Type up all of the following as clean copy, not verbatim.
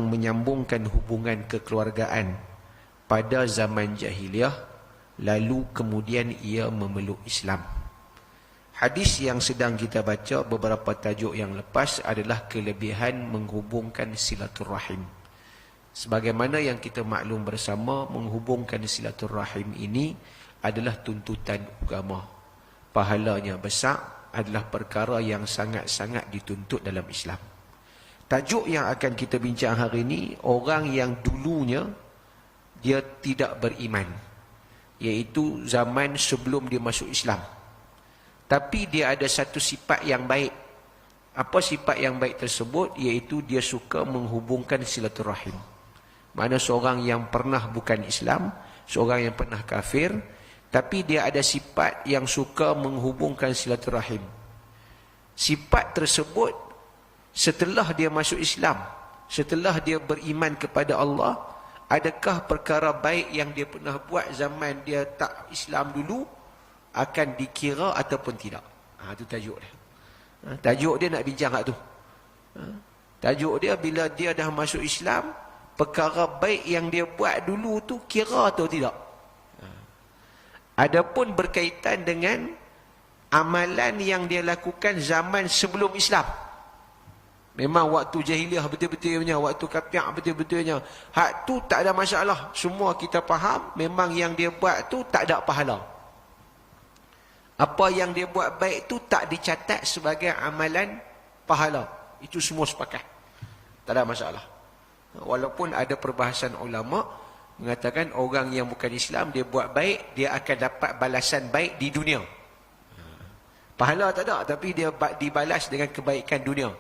menyambungkan hubungan kekeluargaan pada zaman jahiliyah, lalu kemudian ia memeluk Islam. Hadis yang sedang kita baca beberapa tajuk yang lepas adalah kelebihan menghubungkan silaturrahim. Sebagaimana yang kita maklum bersama, menghubungkan silaturrahim ini adalah tuntutan agama. Pahalanya besar, adalah perkara yang sangat-sangat dituntut dalam Islam. Tajuk yang akan kita bincang hari ini, orang yang dulunya dia tidak beriman, iaitu zaman sebelum dia masuk Islam. Tapi dia ada satu sifat yang baik. Apa sifat yang baik tersebut? Iaitu dia suka menghubungkan silaturahim. Mana seorang yang pernah bukan Islam, seorang yang pernah kafir, tapi dia ada sifat yang suka menghubungkan silaturahim. Sifat tersebut setelah dia masuk Islam, setelah dia beriman kepada Allah, adakah perkara baik yang dia pernah buat zaman dia tak Islam dulu akan dikira ataupun tidak? Itu tajuk dia. Tajuk dia nak bincang kat tu. Tajuk dia bila dia dah masuk Islam, perkara baik yang dia buat dulu tu kira atau tidak. Adapun berkaitan dengan amalan yang dia lakukan zaman sebelum Islam, memang waktu jahiliah betul-betulnya, waktu kafir betul-betulnya, hak tu tak ada masalah. Semua kita faham, memang yang dia buat tu tak ada pahala. Apa yang dia buat baik tu tak dicatat sebagai amalan pahala. Itu semua sepakat. Tak ada masalah. Walaupun ada perbahasan ulama mengatakan orang yang bukan Islam, dia buat baik, dia akan dapat balasan baik di dunia. Pahala tak ada, tapi dia dibalas dengan kebaikan dunia.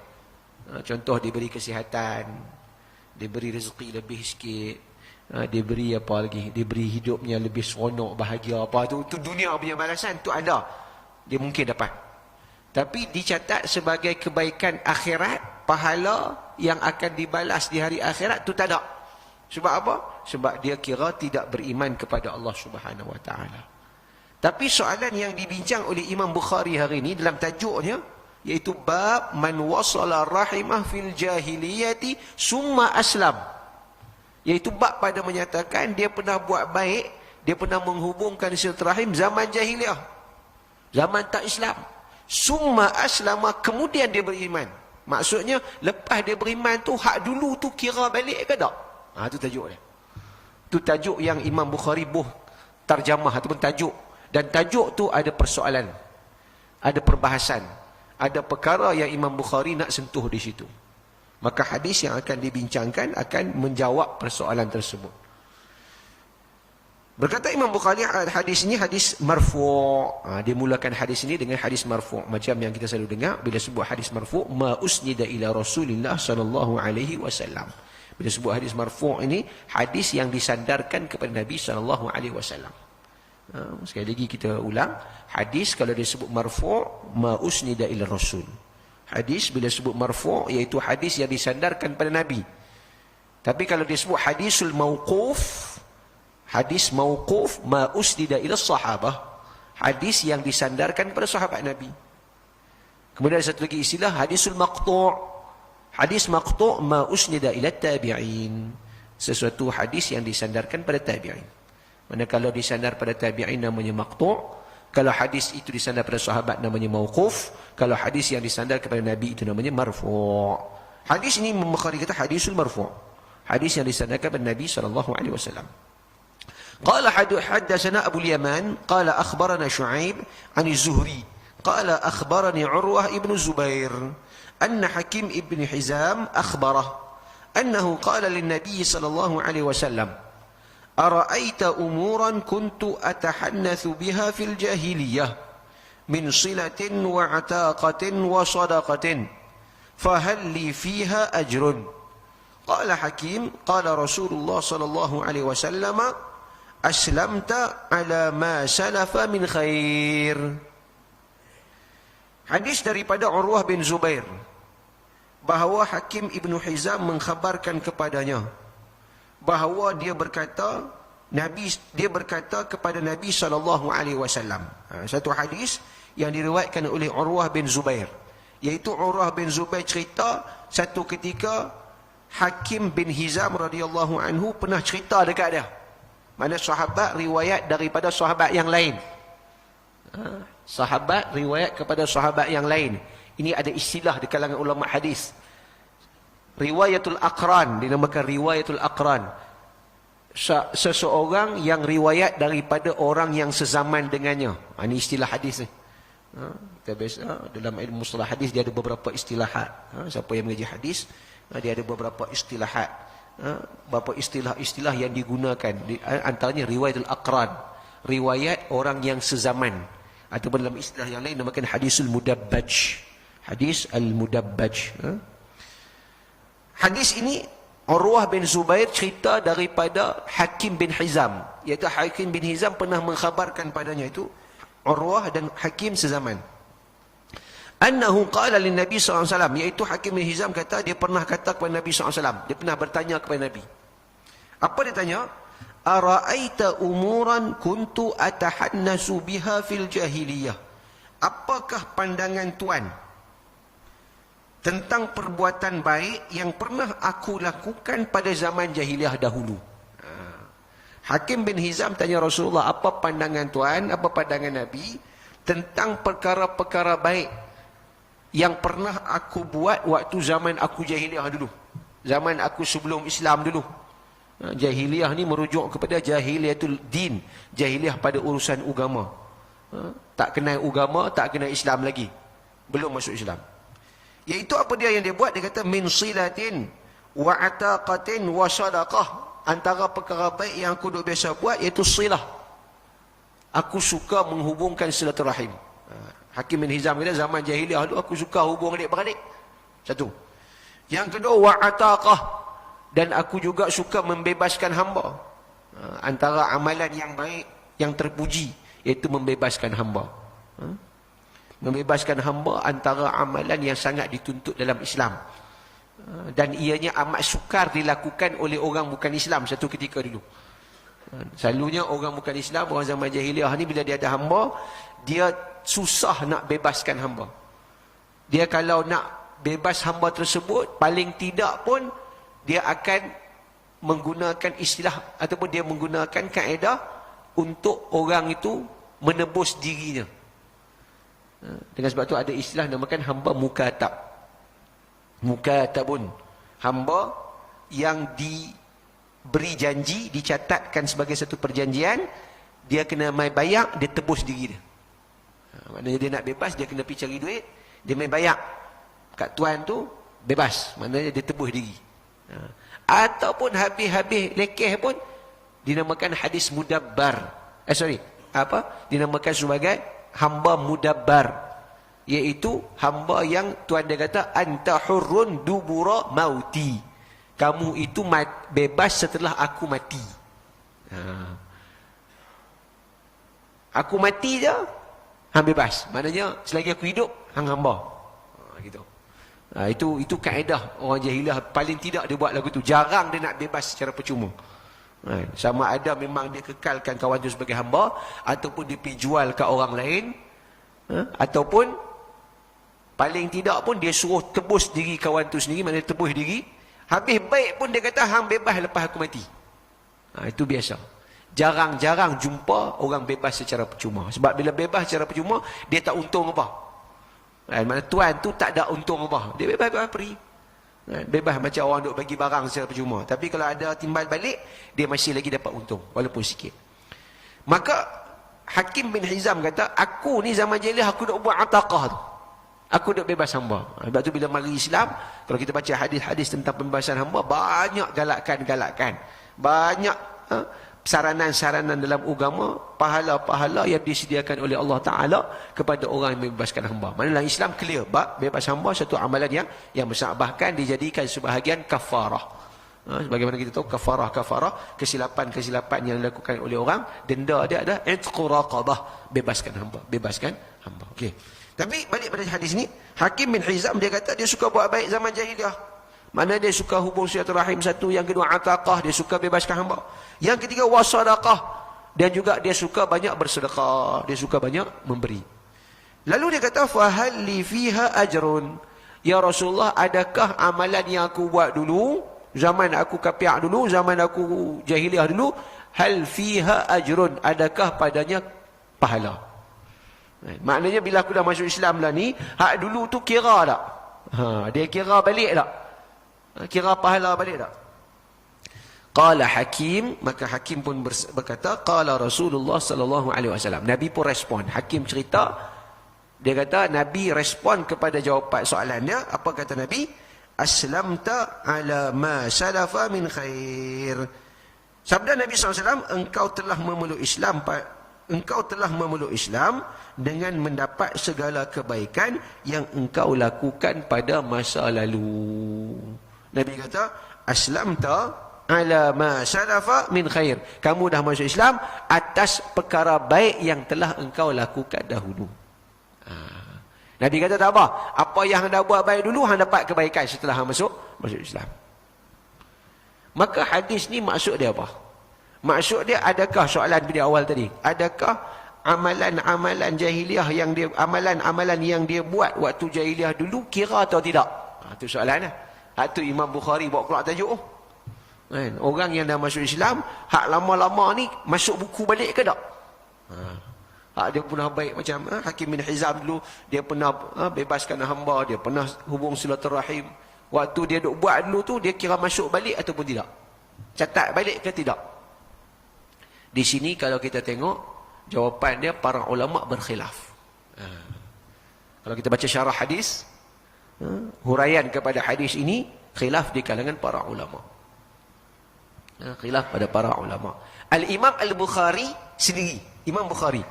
Contoh, diberi kesihatan, diberi rezeki lebih sikit, diberi apa lagi, diberi hidupnya lebih seronok, bahagia, apa tu dunia punya balasan tu ada, dia mungkin dapat. Tapi dicatat sebagai kebaikan akhirat, pahala yang akan dibalas di hari akhirat tu tak ada. Sebab apa? Sebab dia kira tidak beriman kepada Allah Subhanahu Wa Taala. Tapi soalan yang dibincang oleh Imam Bukhari hari ini dalam tajuknya, iaitu bab man wasala rahimah fil jahiliyati summa aslam, iaitu bab pada menyatakan dia pernah buat baik, dia pernah menghubungkan silaturahim zaman jahiliyah, zaman tak Islam, summa aslama, kemudian dia beriman. Maksudnya lepas dia beriman tu, hak dulu tu kira balik ke tak? Itu tajuk dia. Itu tajuk yang Imam Bukhari tarjamah ataupun tajuk. Dan tajuk tu ada persoalan, ada perbahasan, ada perkara yang Imam Bukhari nak sentuh di situ. Maka hadis yang akan dibincangkan akan menjawab persoalan tersebut. Berkata Imam Bukhari, hadis ini hadis marfu'. Dia mulakan hadis ini dengan hadis marfu'. Macam yang kita selalu dengar bila sebut hadis marfu', ma usnida ila Rasulillah sallallahu alaihi wasallam. Bila sebut hadis marfu' ini, hadis yang disandarkan kepada Nabi sallallahu alaihi wasallam. Sekali lagi kita ulang, hadis kalau disebut marfu', ma usnida ila Rasul. Hadis bila sebut marfu' iaitu hadis yang disandarkan pada Nabi. Tapi kalau disebut hadisul mauquf, hadis mauquf, ma usnida ila sahabah, hadis yang disandarkan pada sahabat Nabi. Kemudian ada satu lagi istilah hadisul maqtu'. Hadis maqtu' ma usnida ila tabi'in, sesuatu hadis yang disandarkan pada tabi'in. Mana kalau disandar pada tabi'in namanya maqtu', kalau hadis itu disandar pada sahabat namanya mauquf, kalau hadis yang disandar kepada Nabi itu namanya marfu'. Hadis ini Bukhari kata hadisul marfu', hadis yang disandarkan kepada Nabi sallallahu alaihi wasallam. Qala haddatsana Abu al-Yaman qala akhbarana Shu'aib 'an az-Zuhri qala akhbarani Urwah ibn Zubair anna Hakim ibn Hizam akhbarah annahu qala lin-nabi sallallahu alaihi wasallam ara'aita umuran kuntu atahannathu biha fil jahiliyah min silatin wa ataqatin wa sadaqatin fahal li fiha ajrun. Qala Hakim qala Rasulullah sallallahu alaihi wasallam aslamta ala ma salafa min khair. Hadis daripada Urwah bin Zubair bahawa Hakim ibn Hizam mengkhabarkan kepadanya bahawa dia berkata kepada Nabi sallallahu alaihi wasallam. Satu hadis yang diriwayatkan oleh Urwah bin Zubair, iaitu Urwah bin Zubair cerita satu ketika Hakim bin Hizam radhiyallahu anhu pernah cerita dekat dia. Mana sahabat riwayat daripada sahabat yang lain. Sahabat riwayat kepada sahabat yang lain. Ini ada istilah di kalangan ulama hadis. Riwayatul aqran, dinamakan riwayatul aqran. Seseorang yang riwayat daripada orang yang sezaman dengannya. Ini istilah hadis ni. Kita biasa dalam ilmu mustalah hadis dia ada beberapa istilahat. Siapa yang mengaji hadis, dia ada beberapa istilahat. Beberapa istilah-istilah yang digunakan. Antaranya riwayatul aqran, riwayat orang yang sezaman. Ataupun dalam istilah yang lain namakan hadisul mudabbaj. Hadis al-mudabbaj. Hadis ini Urwah bin Zubair cerita daripada Hakim bin Hizam. Iaitu Hakim bin Hizam pernah mengkhabarkan padanya itu Urwah dan Hakim sezaman. Annahu qala lin Nabi SAW. Iaitu Hakim bin Hizam kata, dia pernah kata kepada Nabi SAW. Dia pernah bertanya kepada Nabi. Apa dia tanya? Ara'aita umuran kuntu atahannasu biha fil jahiliyah. Apakah pandangan tuan tentang perbuatan baik yang pernah aku lakukan pada zaman jahiliah dahulu? Hakim bin Hizam tanya Rasulullah, apa pandangan tuan, apa pandangan Nabi tentang perkara-perkara baik yang pernah aku buat waktu zaman aku jahiliah dulu, zaman aku sebelum Islam dulu. Jahiliah ni merujuk kepada jahiliatul din, jahiliah pada urusan agama. Tak kenal agama, tak kenal Islam lagi, belum masuk Islam. Iaitu apa dia yang dia buat? Dia kata min silatin wa ataqatin wa sadaqah. Antara perkara baik yang aku duk biasa buat iaitu silah. Aku suka menghubungkan silaturahim. Hakim bin Hizam kata zaman jahiliah dulu aku suka hubung adik-beradik. Satu. Yang kedua wa ataqah, dan aku juga suka membebaskan hamba. Antara amalan yang baik yang terpuji iaitu membebaskan hamba. Membebaskan hamba antara amalan yang sangat dituntut dalam Islam. Dan ianya amat sukar dilakukan oleh orang bukan Islam satu ketika dulu. Selalunya orang bukan Islam, orang zaman jahiliah ni bila dia ada hamba, dia susah nak bebaskan hamba. Dia kalau nak bebas hamba tersebut, paling tidak pun dia akan menggunakan istilah ataupun dia menggunakan kaedah untuk orang itu menebus dirinya. Dengan sebab tu ada istilah namakan hamba mukatab. Mukatabun, hamba yang diberi janji, dicatatkan sebagai satu perjanjian, dia kena mai bayak, dia tebus diri dia. Maknanya dia nak bebas, dia kena pergi cari duit, dia mai bayak kat tuan tu, bebas. Maknanya dia tebus diri. Ataupun habis-habis lekeh pun dinamakan hadis mudabbar. Dinamakan sebagai hamba mudabbar. Iaitu hamba yang tuan dia kata anta hurrun dubura mauti. Kamu itu bebas setelah aku mati. Aku mati je, hang bebas. Maknanya selagi aku hidup, hang hamba. Gitu. Itu kaedah orang jahiliah, paling tidak dia buat lagu tu. Jarang dia nak bebas secara percuma. Sama ada memang dia kekalkan kawan tu sebagai hamba, ataupun dia pergi jual ke orang lain, ataupun paling tidak pun dia suruh tebus diri kawan tu sendiri. Maknanya tebus diri, habis baik pun dia kata hang bebas lepas aku mati. Itu biasa. Jarang-jarang jumpa orang bebas secara percuma. Sebab bila bebas secara percuma, dia tak untung apa. Maksudnya tuan tu tak ada untung apa. Dia bebas pergi. Bebas macam orang duk bagi barang secara percuma. Tapi kalau ada timbal balik, dia masih lagi dapat untung, walaupun sikit. Maka Hakim bin Hizam kata, aku ni zaman jahiliah aku duk buat ataqah tu. Aku duk bebas hamba. Sebab tu bila mari Islam, kalau kita baca hadis-hadis tentang pembebasan hamba, banyak galakan-galakan. Banyak saranan-saranan dalam agama, pahala-pahala yang disediakan oleh Allah Ta'ala kepada orang yang membebaskan hamba. Maksudnya Islam clear, bebas hamba satu amalan yang besar. Bahkan dijadikan sebahagian kafarah. Sebagaimana kita tahu, kafarah, kesilapan-kesilapan yang dilakukan oleh orang, denda dia ada itqu raqabah, bebaskan hamba. Okey. Tapi balik pada hadis ni, Hakim bin Hizam dia kata dia suka buat baik zaman jahiliah. Mana dia suka hubung silaturahim satu, yang kedua ataqah, dia suka bebaskan hamba. Yang ketiga wasadaqah, dan juga dia suka banyak bersedekah, dia suka banyak memberi. Lalu dia kata fa hal li fiha ajrun? Ya Rasulullah, adakah amalan yang aku buat dulu zaman aku kapiak dulu, zaman aku jahiliah dulu, hal fiha ajrun, adakah padanya pahala? Maknanya bila aku dah masuk Islam lah ni, hak dulu tu kira tak? Dia kira balik tak? Kira pahala balik tak? Qala Hakim, maka Hakim pun berkata, qala Rasulullah sallallahu alaihi wasallam. Nabi pun respon. Hakim cerita, dia kata Nabi respon kepada jawapan soalannya. Apa kata Nabi? Aslamta ala ma salafa min khair. Sabda Nabi SAW, engkau telah memeluk Islam dengan mendapat segala kebaikan yang engkau lakukan pada masa lalu. Nabi kata, aslamta ala ma salafa min khair. Kamu dah masuk Islam atas perkara baik yang telah engkau lakukan dahulu. Nabi kata tak apa. Apa yang anda buat baik dulu, anda dapat kebaikan setelah masuk Islam. Maka hadis ni maksud dia apa? Maksud dia, adakah soalan pada awal tadi, adakah amalan-amalan jahiliah yang dia, amalan-amalan yang dia buat waktu jahiliah dulu kira atau tidak? Itu soalan lah. Itu Imam Bukhari bawa keluar tajuk. Orang yang dah masuk Islam, hak lama-lama ni masuk buku balik ke tak? Dia pernah baik macam Hakim bin Hizam dulu, dia pernah bebaskan hamba, dia pernah hubung silaturahim. Waktu dia duk buat dulu tu, dia kira masuk balik ataupun tidak? Catat balik ke tidak? Di sini kalau kita tengok, jawapan dia para ulama berkhilaf. Kalau kita baca syarah hadis, huraian kepada hadis ini, khilaf di kalangan para ulama. Khilaf pada para ulama. Al-Imam Al-Bukhari sendiri, Imam Bukhari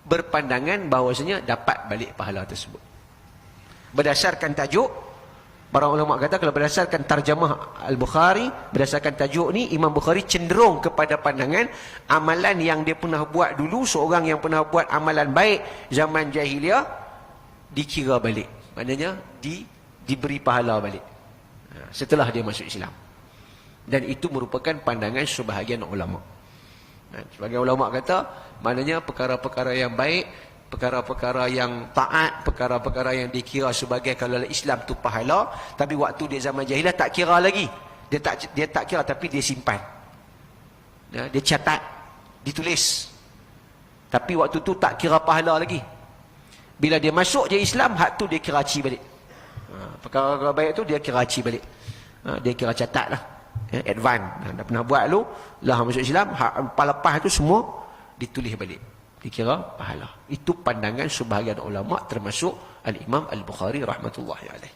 berpandangan bahawasanya dapat balik pahala tersebut. Berdasarkan tajuk, para ulama kata kalau berdasarkan tarjamah Al-Bukhari, berdasarkan tajuk ni, Imam Bukhari cenderung kepada pandangan amalan yang dia pernah buat dulu, seorang yang pernah buat amalan baik zaman jahiliah, dikira balik. Maknanya diberi pahala balik setelah dia masuk Islam. Dan itu merupakan pandangan sebahagian ulama. Sebagian ulama kata, maknanya perkara-perkara yang baik, perkara-perkara yang taat, perkara-perkara yang dikira sebagai kalau Islam tu pahala, tapi waktu dia zaman jahiliah tak kira lagi. Dia tak kira, tapi dia simpan. Dia catat, ditulis. Tapi waktu tu tak kira pahala lagi. Bila dia masuk je Islam, hak tu dia kira aci balik. Perkara-perkara baik tu dia kira aci balik. Dia kira catat lah. Advance. Dah pernah buat lu, lah masuk Islam, hak lepas tu semua ditulis balik, dikira pahala. Itu pandangan sebahagian ulama, termasuk Al-Imam Al-Bukhari rahmatullahi alaih.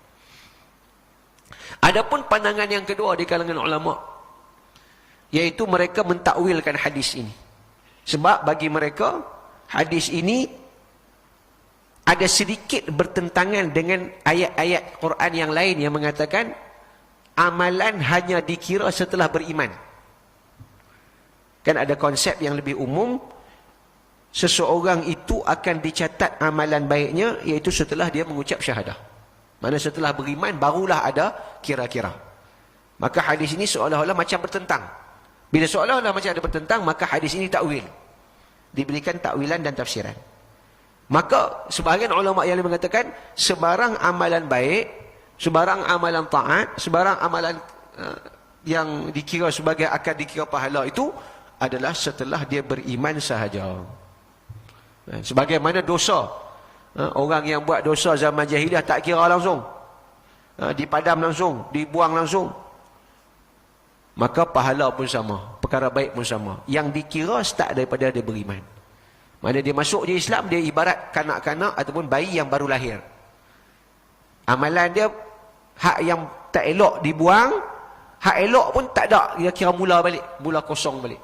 Adapun pandangan yang kedua di kalangan ulama, iaitu mereka mentakwilkan hadis ini. Sebab bagi mereka hadis ini ada sedikit bertentangan dengan ayat-ayat Quran yang lain yang mengatakan amalan hanya dikira setelah beriman. Kan ada konsep yang lebih umum, seseorang itu akan dicatat amalan baiknya iaitu setelah dia mengucap syahadah. Mana setelah beriman barulah ada kira-kira. Maka hadis ini seolah-olah macam bertentang. Bila seolah-olah macam ada bertentang, maka hadis ini takwil. Diberikan takwilan dan tafsiran. Maka sebahagian ulama yang mengatakan sebarang amalan baik, sebarang amalan taat, sebarang amalan yang dikira sebagai akan dikira pahala itu adalah setelah dia beriman sahaja. Sebagaimana dosa, orang yang buat dosa zaman jahiliah tak kira langsung, dipadam langsung, dibuang langsung, maka pahala pun sama, perkara baik pun sama. Yang dikira start daripada dia beriman. Mana dia masuk je Islam, dia ibarat kanak-kanak ataupun bayi yang baru lahir. Amalan dia, hak yang tak elok dibuang, hak elok pun tak ada, dia kira mula balik, mula kosong balik.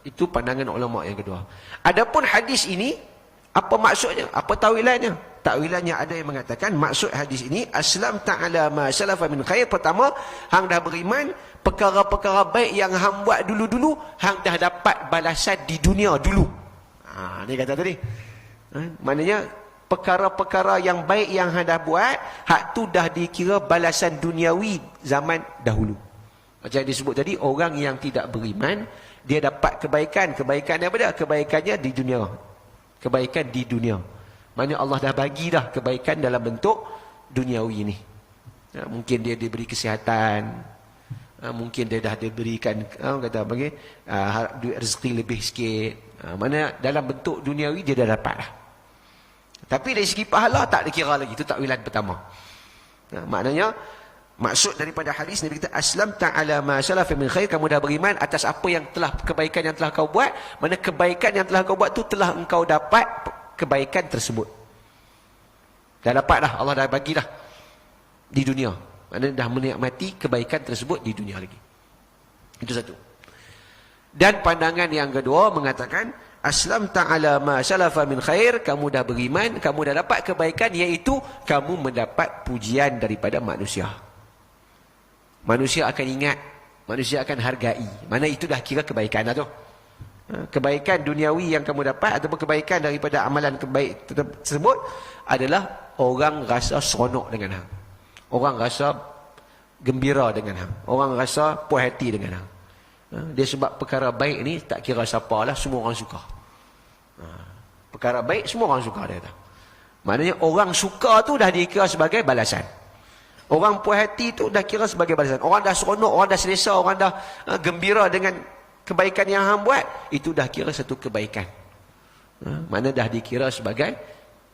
Itu pandangan ulama yang kedua. Adapun hadis ini, apa maksudnya? Apa tawilannya? Takwilannya ada yang mengatakan maksud hadis ini, aslam ta'ala ma salafa min khair. Pertama, hang dah beriman, perkara-perkara baik yang hang buat dulu-dulu, hang dah dapat balasan di dunia dulu. Dia kata tadi. Maknanya perkara-perkara yang baik yang hang dah buat, hak tu dah dikira balasan duniawi zaman dahulu. Macam disebut tadi, orang yang tidak beriman, dia dapat kebaikan. Kebaikannya apa dia? Kebaikannya di dunia. Kebaikan di dunia. Maknanya Allah dah bagi dah kebaikan dalam bentuk duniawi ni. Mungkin dia diberi kesihatan, mungkin dia dah diberikan kata bagi duit rezeki lebih sikit, mana dalam bentuk duniawi dia dah dapat lah. Tapi dari segi pahala tak dikira lagi, itu takwilan pertama. Maknanya maksud daripada hadis Nabi kata aslam ta'ala ma salafa min khair, kamu dah beriman atas apa yang telah kebaikan yang telah kau buat, mana kebaikan yang telah kau buat tu telah engkau dapat kebaikan tersebut. Dah dapat dah, Allah dah bagi dah di dunia. Maknanya dah menikmati kebaikan tersebut di dunia lagi. Itu satu. Dan pandangan yang kedua mengatakan aslam ta'ala ma salafa min khair, kamu dah beriman, kamu dah dapat kebaikan, iaitu kamu mendapat pujian daripada manusia. Manusia akan ingat, manusia akan hargai. Mana itu dah kira kebaikan dah tu. Kebaikan duniawi yang kamu dapat ataupun kebaikan daripada amalan kebaik tersebut adalah orang rasa seronok dengan hang. Orang rasa gembira dengan hang. Orang rasa puas hati dengan hang. Dia sebab perkara baik ni tak kira siapa lah, semua orang suka. Perkara baik semua orang suka dia kata. Maknanya orang suka tu dah dikira sebagai balasan. Orang puas hati tu dah kira sebagai balasan. Orang dah seronok, orang dah selesa, orang dah gembira dengan kebaikan yang hang buat, itu dah kira satu kebaikan. Mana dah dikira sebagai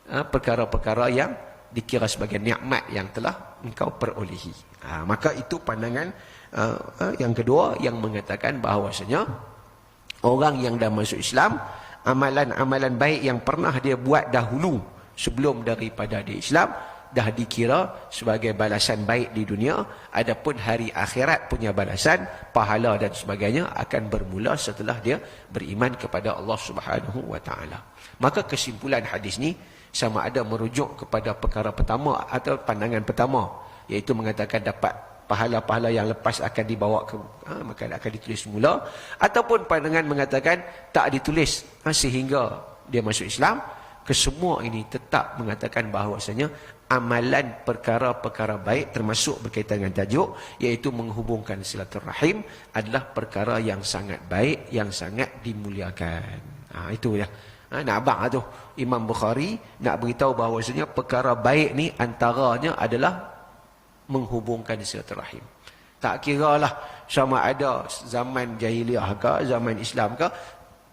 perkara-perkara yang dikira sebagai nikmat yang telah engkau perolehi. Maka itu pandangan yang kedua yang mengatakan bahawasanya orang yang dah masuk Islam, amalan-amalan baik yang pernah dia buat dahulu sebelum daripada dia Islam dah dikira sebagai balasan baik di dunia. Adapun hari akhirat punya balasan, pahala dan sebagainya akan bermula setelah dia beriman kepada Allah Subhanahu wa taala. Maka kesimpulan hadis ni sama ada merujuk kepada perkara pertama atau pandangan pertama, iaitu mengatakan dapat pahala-pahala yang lepas akan dibawa ke maka akan ditulis semula, ataupun pandangan mengatakan tak ditulis sehingga dia masuk Islam. Kesemua ini tetap mengatakan bahawasanya amalan perkara-perkara baik termasuk berkaitan dengan tajuk, iaitu menghubungkan silaturahim, adalah perkara yang sangat baik, yang sangat dimuliakan. Itu ya. Nak abang tu Imam Bukhari nak beritahu bahawasanya perkara baik ni antaranya adalah menghubungkan silaturahim. Tak kiralah sama ada zaman jahiliah ke zaman Islam ke,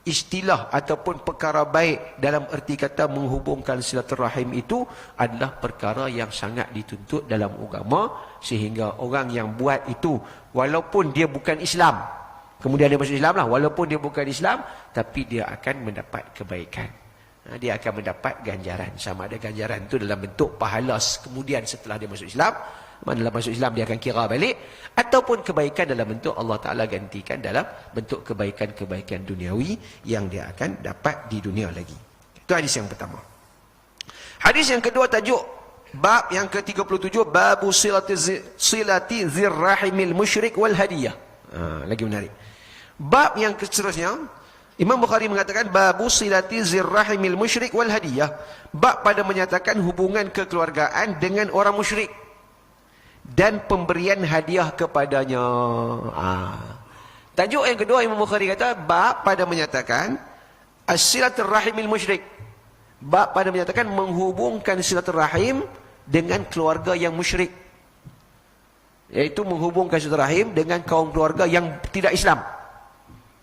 istilah ataupun perkara baik dalam erti kata menghubungkan silaturahim itu adalah perkara yang sangat dituntut dalam agama, sehingga orang yang buat itu walaupun dia bukan Islam, kemudian dia masuk Islam lah, walaupun dia bukan Islam, tapi dia akan mendapat kebaikan. Dia akan mendapat ganjaran. Sama ada ganjaran itu dalam bentuk pahala kemudian setelah dia masuk Islam, dalam masuk Islam dia akan kira balik, ataupun kebaikan dalam bentuk Allah Ta'ala gantikan dalam bentuk kebaikan-kebaikan duniawi yang dia akan dapat di dunia lagi. Itu hadis yang pertama. Hadis yang kedua tajuk bab yang ke-37, babu silati zirrahimil musyrik wal hadiyah. Lagi menarik. Bab yang seterusnya, Imam Bukhari mengatakan babu silati zirrahimil musyrik wal hadiyah. Bab pada menyatakan hubungan kekeluargaan dengan orang musyrik dan pemberian hadiah kepadanya. Tajuk yang kedua Imam Bukhari kata bab pada menyatakan as-silaturrahimil musyrik. Bab pada menyatakan menghubungkan silaturahim dengan keluarga yang musyrik, iaitu menghubungkan silaturahim dengan kaum keluarga yang tidak Islam.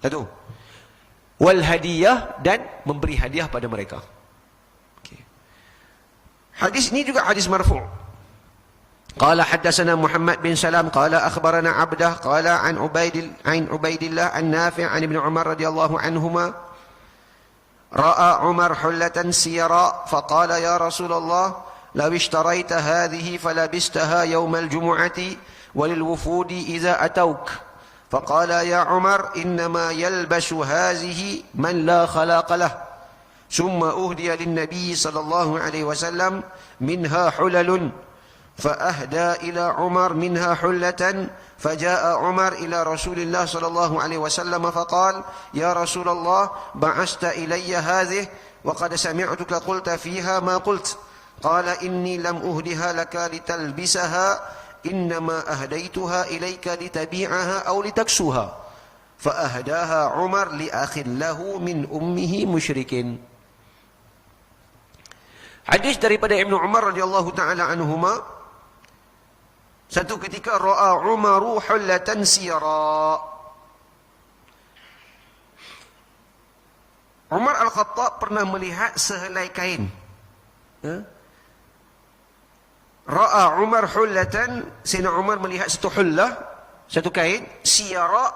Satu. Wal hadiyah, dan memberi hadiah pada mereka. Okay. Hadis ini juga hadis marfu'. Qala haddatsana Muhammad bin Salam qala akhbarana Abdah qala an Ubaidillah an Nafi' an Ibn Umar radhiyallahu anhuma ra'a Umar hullatan siyara faqala ya Rasulullah law ishtarayta hadhihi falabistaha yawm al-jumu'ati walil-wufudi idza atawk faqala ya Umar innama yalbasu hadhihi man la khalaqa lah thumma uhdiya lin-nabiy sallallahu alaihi wasallam minha hulalun فأهدى إلى عمر منها حلة فجاء عمر إلى رسول الله صلى الله عليه وسلم فقال يا رسول الله بعثت إلي هذه وقد سمعتك قلت فيها ما قلت قال إني لم أهدها لك لتلبسها إنما أهديتها إليك لتبيعها أو لتكسوها فأهداها عمر لأخ له من أمه مشرك. Hadis daripada Ibn Umar radhiyallahu taala anhuma, Satu ketika ra'a Umaru hullatan siyara. Umar Al-Khattab pernah melihat sehelai kain. Ra'a Umar hullatan, Sayyidina Umar melihat satu hullah, satu kain siyara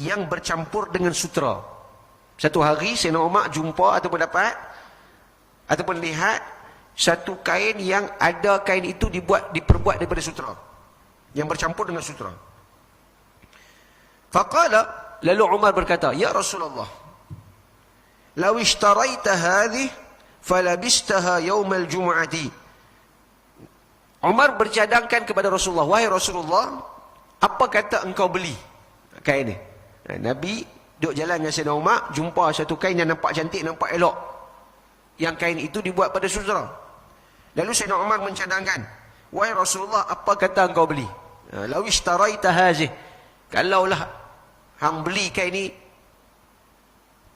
yang bercampur dengan sutera. Satu hari Sayyidina Umar jumpa ataupun dapat ataupun lihat satu kain yang ada kain itu diperbuat daripada sutera, yang bercampur dengan sutera. Faqala, lalu Umar berkata, ya Rasulullah, law ishtaraita hadhihi falabistaha yawmal jum'ati. Umar bercadangkan kepada Rasulullah, wahai Rasulullah, apa kata engkau beli kain ni? Nabi duduk jalan dengan Sayyidina Umar, jumpa satu kain yang nampak cantik, nampak elok, yang kain itu dibuat pada sutera. Lalu Sayyidina Umar mencadangkan, wahai Rasulullah, apa kata engkau beli? Law ishtaraita hadhihi, kalaulah hang beli kain ni,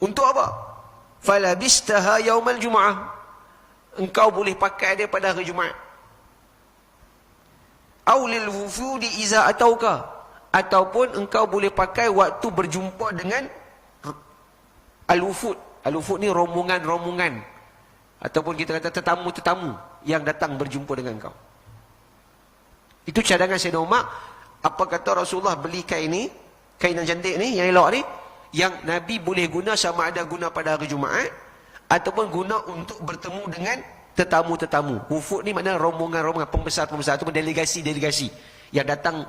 untuk apa? Falabistaha yaumal jum'ah, engkau boleh pakai dia pada hari Jumaat. Aw lil wufudi iza atauka, ataupun engkau boleh pakai waktu berjumpa dengan al-wufud. Al-wufud ni rombongan-rombongan, ataupun kita kata tetamu-tetamu yang datang berjumpa dengan engkau. Itu cadangan Sayyidina Umar. Apa kata Rasulullah beli kain ni, kain yang cantik ni, yang elok ni, yang Nabi boleh guna, sama ada guna pada hari Jumaat ataupun guna untuk bertemu dengan tetamu-tetamu. Wufud ni maknanya rombongan-rombongan, pembesar-pembesar ataupun delegasi-delegasi yang datang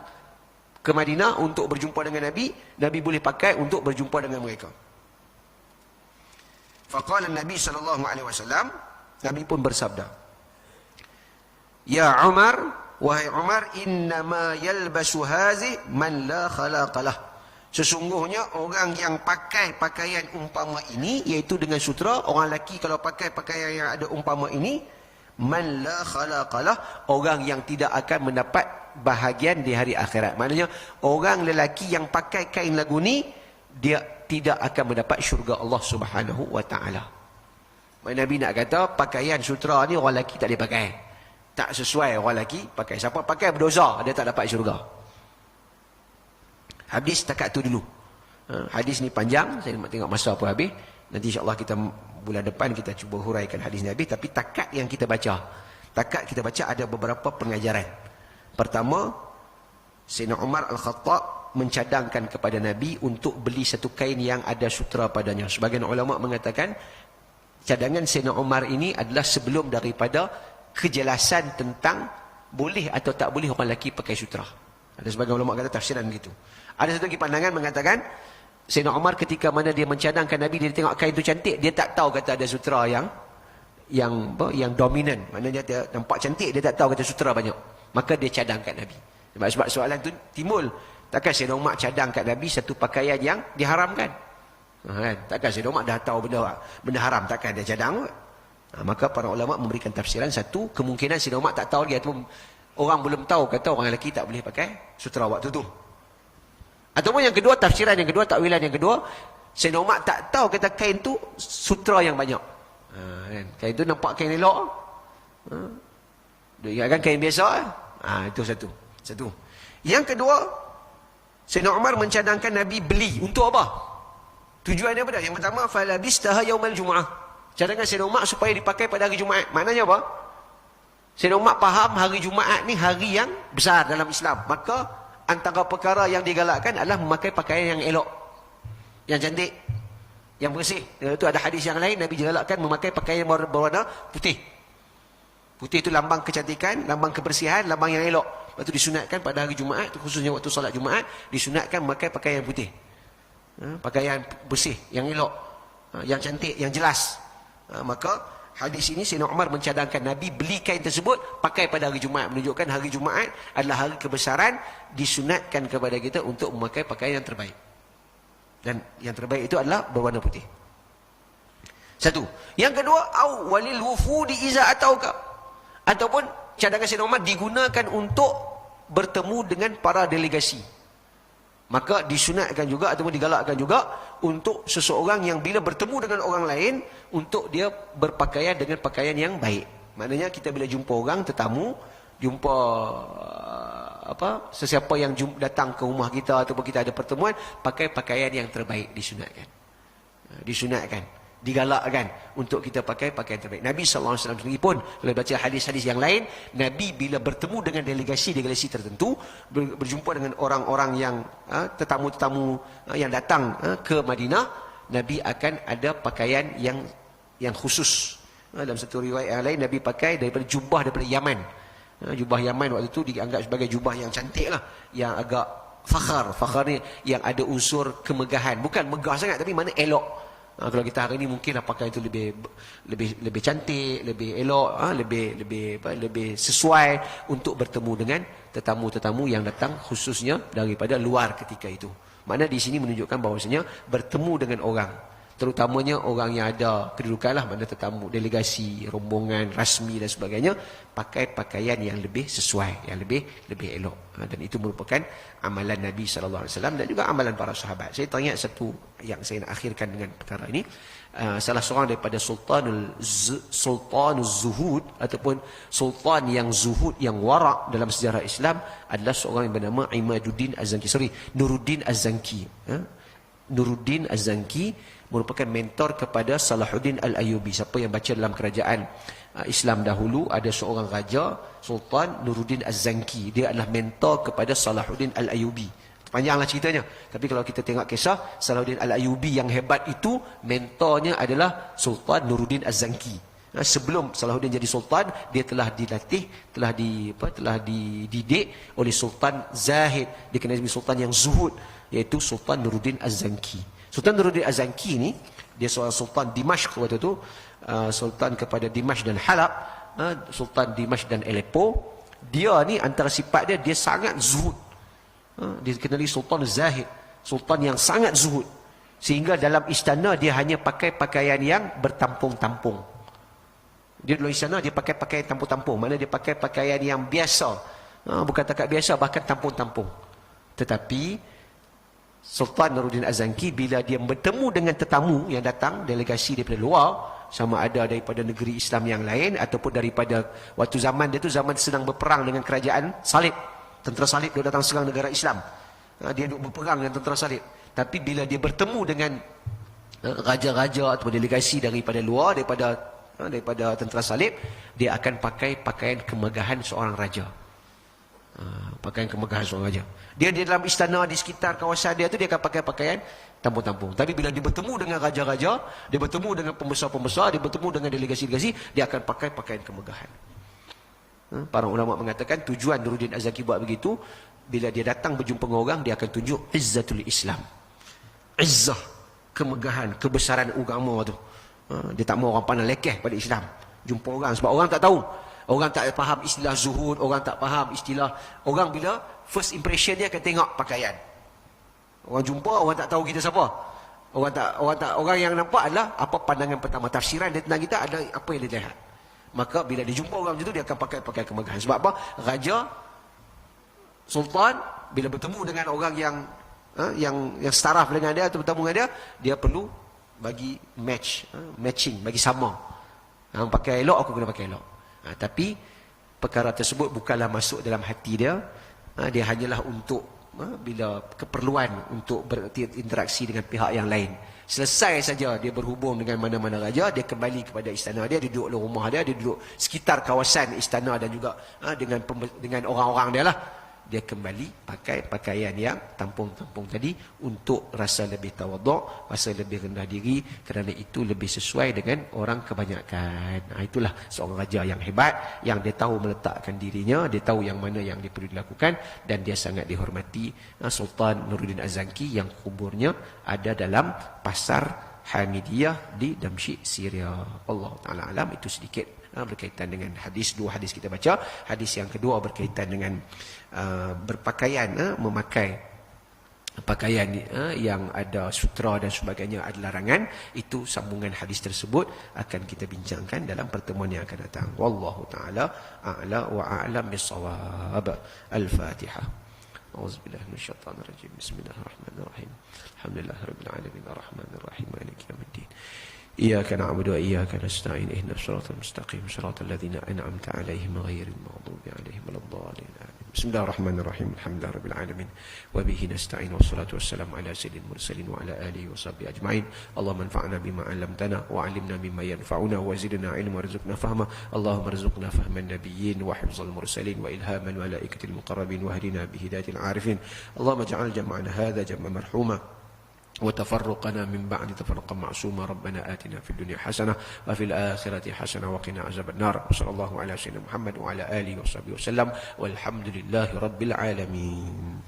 ke Madinah untuk berjumpa dengan Nabi. Nabi boleh pakai untuk berjumpa dengan mereka. Faqala Nabi sallallahu alaihi wasallam, Nabi pun bersabda, ya Umar, wahai Umar, innama yalbasu hazi man la khalaqalah. Sesungguhnya orang yang pakai pakaian umpama ini, iaitu dengan sutera, orang lelaki kalau pakai pakaian yang ada umpama ini, man la khalaqalah, orang yang tidak akan mendapat bahagian di hari akhirat. Maknanya orang lelaki yang pakai kain lagu ni, dia tidak akan mendapat syurga Allah Subhanahu wa taala. Nabi nak kata pakaian sutera ni orang lelaki tak boleh pakai. Tak sesuai orang lelaki pakai. Siapa pakai berdosa, dia tak dapat syurga. Hadis takat tu dulu. Hadis ni panjang, saya nak tengok masa apa habis. Nanti insya-Allah kita bulan depan kita cuba huraikan hadis ni habis. Tapi takat yang kita baca, takat kita baca ada beberapa pengajaran. Pertama, Sayyidina Umar Al-Khattab mencadangkan kepada Nabi untuk beli satu kain yang ada sutera padanya. Sebagian ulama mengatakan cadangan Sayyidina Umar ini adalah sebelum daripada kejelasan tentang boleh atau tak boleh orang lelaki pakai sutera. Ada sebagian ulama kata tafsiran begitu. Ada satu lagi pandangan mengatakan Sayyidina Umar ketika mana dia mencadangkan Nabi, dia tengok kain itu cantik, dia tak tahu kata ada sutera yang dominan. Maknanya dia nampak cantik, dia tak tahu kata sutera banyak. Maka dia cadangkan Nabi. Sebab soalan tu timbul, takkan Sayyidina Umar cadang kat Nabi satu pakaian yang diharamkan? Kan? Takkan Sayyidina Umar dah tahu benda haram, takkan dia cadang? Maka para ulama memberikan tafsiran, satu, kemungkinan Sayyidina Umar tak tahu lagi, ataupun orang belum tahu kata orang lelaki tak boleh pakai sutera waktu tu. Ataupun yang kedua, tafsiran yang kedua, takwilan yang kedua, Sayyidina Umar tak tahu kata kain tu sutera yang banyak. Kain tu nampak kain elok. Dia ingatkan kain biasa. Itu satu. Yang kedua, Sayyidina Umar mencadangkan Nabi beli. Untuk apa? Tujuannya apa dah? Yang pertama, falabistaha yaumal jum'ah. Cadangan Sayyidina Umar supaya dipakai pada hari Jumaat. Maknanya apa? Sayyidina Umar faham hari Jumaat ni hari yang besar dalam Islam. Maka antara perkara yang digalakkan adalah memakai pakaian yang elok, yang cantik, yang bersih. Itu ada hadis yang lain, Nabi digalakkan memakai pakaian berwarna putih. Putih itu lambang kecantikan, lambang kebersihan, lambang yang elok. Lepas itu disunatkan pada hari Jumaat, khususnya waktu solat Jumaat, disunatkan memakai pakaian putih. Pakaian bersih, yang elok, yang cantik, yang jelas. Maka hadis ini Sayyidina Umar mencadangkan Nabi beli kain tersebut pakai pada hari Jumaat, menunjukkan hari Jumaat adalah hari kebesaran, disunatkan kepada kita untuk memakai pakaian yang terbaik. Dan yang terbaik itu adalah berwarna putih. Satu. Yang kedua, au walil wufudi iza atauka. Ataupun cadangan Sayyidina Umar digunakan untuk bertemu dengan para delegasi. Maka disunatkan juga ataupun digalakkan juga untuk seseorang yang bila bertemu dengan orang lain, untuk dia berpakaian dengan pakaian yang baik. Maknanya kita bila jumpa orang, tetamu, jumpa sesiapa yang datang ke rumah kita ataupun kita ada pertemuan, pakai pakaian yang terbaik, disunatkan, digalakkan untuk kita pakai pakaian terbaik. Nabi SAW sendiri pun, kalau baca hadis-hadis yang lain, Nabi bila bertemu dengan delegasi tertentu, berjumpa dengan orang-orang yang tetamu-tetamu yang datang ke Madinah, Nabi akan ada pakaian yang khusus. Dalam satu riwayat yang lain, Nabi pakai daripada jubah daripada Yaman. Jubah Yaman waktu itu dianggap sebagai jubah yang cantik lah, yang agak fakhar ni yang ada unsur kemegahan, bukan megah sangat tapi mana elok. Kalau kita hari ini mungkin apakah itu lebih cantik, lebih elok, lebih sesuai untuk bertemu dengan tetamu-tetamu yang datang khususnya daripada luar ketika itu. Makna di sini menunjukkan bahawasanya bertemu dengan orang, terutamanya orang yang ada kedudukan lah, mana tetamu, delegasi, rombongan rasmi dan sebagainya, pakai pakaian yang lebih sesuai, yang lebih elok. Dan itu merupakan amalan Nabi SAW dan juga amalan para sahabat. Saya teringat satu yang saya nak akhirkan dengan perkara ini. Salah seorang daripada Sultanul Zuhud ataupun Sultan yang zuhud, yang warak dalam sejarah Islam adalah seorang yang bernama Nuruddin Az-Zanki. Nuruddin Az-Zanki merupakan mentor kepada Salahuddin Al-Ayyubi. Siapa yang baca dalam kerajaan Islam dahulu, ada seorang raja, Sultan Nuruddin Az-Zanki. Dia adalah mentor kepada Salahuddin Al-Ayyubi. Panjanglah ceritanya. Tapi kalau kita tengok kisah Salahuddin Al-Ayyubi yang hebat itu, mentornya adalah Sultan Nuruddin Az-Zanki. Sebelum Salahuddin jadi sultan, dia telah dilatih, telah dididik oleh Sultan Zahid. Dia kena jadi sultan yang zuhud, iaitu Sultan Nuruddin Az-Zanki. Sultan Nuruddin Az-Zanki ni, dia seorang sultan Dimashq waktu itu, sultan kepada Dimashq dan Halab, sultan Dimashq dan Aleppo. Dia ni antara sifat dia sangat zuhud. Dikenali Sultan Zahid, sultan yang sangat zuhud, sehingga dalam istana dia hanya pakai pakaian yang bertampung-tampung. Dia dalam istana dia pakai pakaian tampung-tampung, maknanya dia pakai pakaian yang biasa, bukan takat biasa, bahkan tampung-tampung. Tetapi Sultan Nuruddin Az-Zanki bila dia bertemu dengan tetamu yang datang, delegasi daripada luar, sama ada daripada negeri Islam yang lain ataupun daripada waktu zaman dia tu zaman sedang berperang dengan kerajaan salib, tentera salib dia datang serang negara Islam. Dia duduk berperang dengan tentera salib. Tapi bila dia bertemu dengan raja-raja ataupun delegasi daripada luar, daripada tentera salib, dia akan pakai pakaian kemegahan seorang raja. Pakaian kemegahan seorang raja. Dia di dalam istana, di sekitar kawasan dia tu, dia akan pakai pakaian tampung-tampung. Tapi bila dia bertemu dengan raja-raja, dia bertemu dengan pembesar-pembesar, dia bertemu dengan delegasi-delegasi, dia akan pakai pakaian kemegahan. Para ulama mengatakan tujuan Nuruddin Az-Zanki buat begitu, bila dia datang berjumpa dengan orang, dia akan tunjuk izzatul Islam. Izzah, kemegahan, kebesaran agama tu. Dia tak mahu orang pandang lekeh pada Islam. Jumpa orang, sebab orang tak tahu. Orang tak faham istilah zuhud, orang tak faham istilah. Orang bila first impression dia akan tengok pakaian. Orang jumpa, orang tak tahu kita siapa. Orang yang nampak adalah apa pandangan pertama, tafsiran dia tentang kita ada apa yang dia lihat. Maka bila dia jumpa orang macam tu, dia akan pakai pakaian kemegahan. Sebab apa? Raja, sultan bila bertemu dengan orang yang setaraf dengan dia atau bertemu dengan dia perlu bagi matching, bagi sama. Pakai elok, aku kena pakai elok. Tapi perkara tersebut bukanlah masuk dalam hati dia. Dia hanyalah untuk bila keperluan untuk berinteraksi dengan pihak yang lain. Selesai saja dia berhubung dengan mana-mana raja, dia kembali kepada istana dia, dia duduk dalam rumah dia duduk sekitar kawasan istana dan juga dengan orang-orang dia lah. Dia kembali pakai pakaian yang tampung-tampung tadi untuk rasa lebih tawaduk, rasa lebih rendah diri, kerana itu lebih sesuai dengan orang kebanyakan. Itulah seorang raja yang hebat, yang dia tahu meletakkan dirinya, dia tahu yang mana yang dia perlu dilakukan, dan dia sangat dihormati. Sultan Nuruddin Az-Zanki yang kuburnya ada dalam pasar Hamidiyah di Damsyik, Syria. Allah Ta'ala alam. Itu sedikit berkaitan dengan hadis. Dua hadis kita baca. Hadis yang kedua berkaitan dengan berpakaian, memakai pakaian yang ada sutra dan sebagainya adalah larangan. Itu sambungan hadis tersebut akan kita bincangkan dalam pertemuan yang akan datang. Wallahu ta'ala a'la wa a'lam bis-shawab. Al-Fatihah. A'udzubillahi minasyaitonir rajim. Bismillahirrahmanirrahim. Alhamdulillahirabbil alamin arrahmanirrahim maliki yaumiddin. إياك نعبد وإياك نستعين اهدنا الصراط المستقيم صراط الذين أنعمت عليهم غير المغضوب عليهم ولا الضالين آمين. بسم الله الرحمن الرحيم الحمد لله رب العالمين وبه نستعين والصلاة والسلام على سيد المرسلين وعلى آله وصحبه أجمعين. اللهم انفعنا بما علمتنا وعلمنا مما ينفعنا وزدنا علما وارزقنا فهما. اللهم ارزقنا فهم النبيين وحفظ المرسلين وإلهام الملائكة المقربين واهدنا بهداية العارفين. اللهم اجعل جمعنا هذا جمع مرحوما وتفرقنا من بعد تفرقا معصوما. ربنا آتنا في الدنيا حسنة وفي الآخرة حسنة وقنا عذاب النار. وصلى الله على سيدنا محمد وعلى آله وصحبه وسلم والحمد لله رب العالمين.